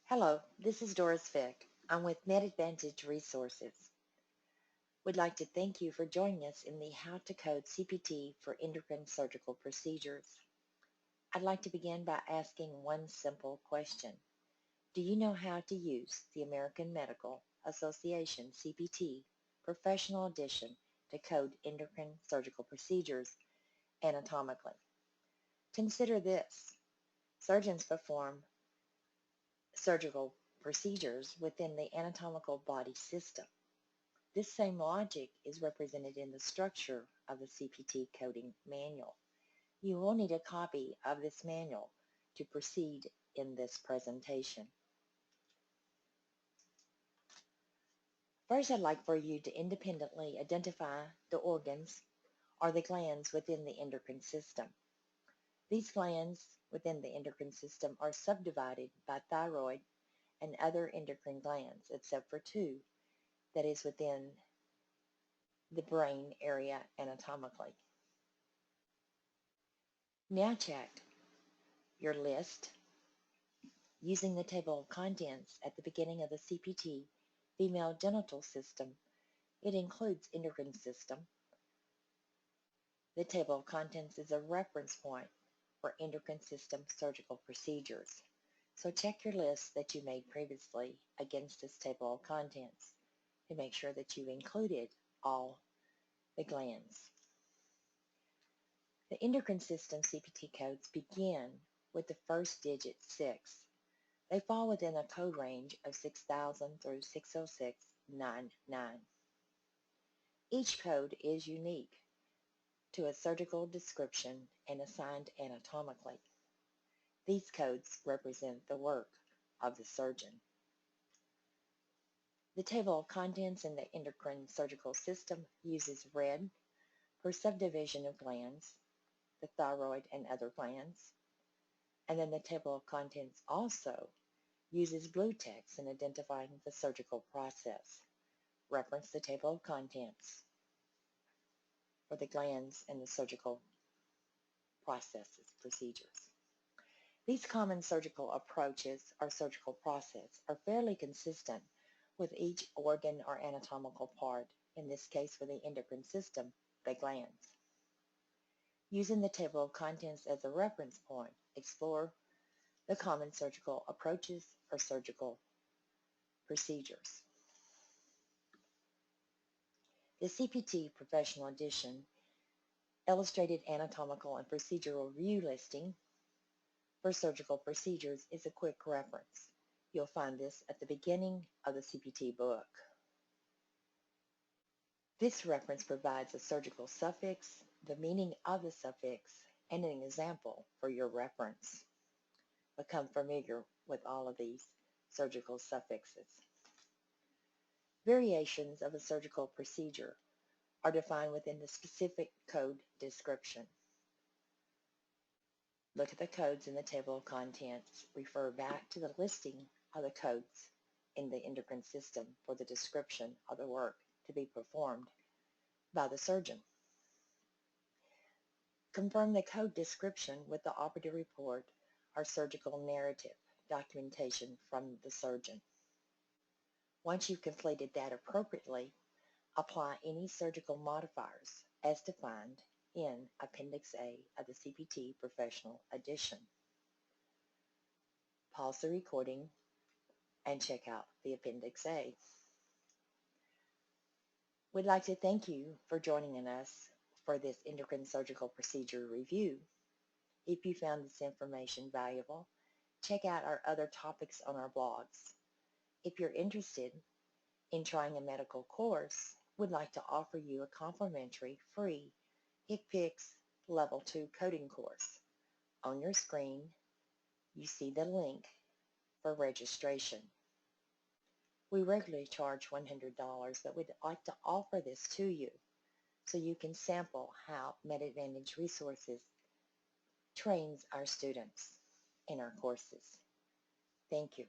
Hello, this is Doris Fick. I'm with MedAdvantage Resources. We'd like to thank you for joining us in the How to Code CPT for Endocrine Surgical Procedures. I'd like to begin by asking one simple question. Do you know how to use the American Medical Association CPT Professional Edition to code endocrine surgical procedures anatomically? Consider this. Surgeons perform surgical procedures within the anatomical body system. This same logic is represented in the structure of the CPT coding manual. You will need a copy of this manual to proceed in this presentation. First, I'd like for you to independently identify the organs or the glands within the endocrine system. These glands within the endocrine system are subdivided by thyroid and other endocrine glands, except for two, that is within the brain area anatomically. Now check your list using the table of contents at the beginning of the CPT Female Genital System. It includes Endocrine System. The table of contents is a reference point for Endocrine System surgical procedures. So check your list that you made previously against this table of contents to make sure that you included all the glands. The Endocrine System CPT codes begin with the first digit 6. They fall within a code range of 6000 through 60699. Each code is unique to a surgical description and assigned anatomically. These codes represent the work of the surgeon. The table of contents in the Endocrine Surgical System uses red for subdivision of glands, the thyroid and other glands, and then the table of contents also uses blue text in identifying the surgical process. Reference the table of contents for the glands and the surgical procedures. These common surgical approaches or surgical process are fairly consistent with each organ or anatomical part, in this case for the endocrine system, the glands. Using the table of contents as a reference point, explore the common surgical approaches or surgical procedures. The CPT Professional Edition Illustrated Anatomical and Procedural View listing for surgical procedures is a quick reference. You'll find this at the beginning of the CPT book. This reference provides a surgical suffix, the meaning of the suffix, and an example for your reference. Become familiar with all of these surgical suffixes. Variations of a surgical procedure are defined within the specific code description. Look at the codes in the table of contents. Refer back to the listing of the codes in the endocrine system for the description of the work to be performed by the surgeon. Confirm the code description with the operative report or surgical narrative documentation from the surgeon. Once you've completed that appropriately, apply any surgical modifiers as defined in Appendix A of the CPT Professional Edition. Pause the recording and check out the Appendix A. We'd like to thank you for joining us for this endocrine surgical procedure review. If you found this information valuable, check out our other topics on our blogs. If you're interested in trying a medical course, we'd like to offer you a complimentary free HCPCS Level 2 coding course. On your screen, you see the link for registration. We regularly charge $100, but we'd like to offer this to you so you can sample how MedAdvantage Resources trains our students in our courses. Thank you.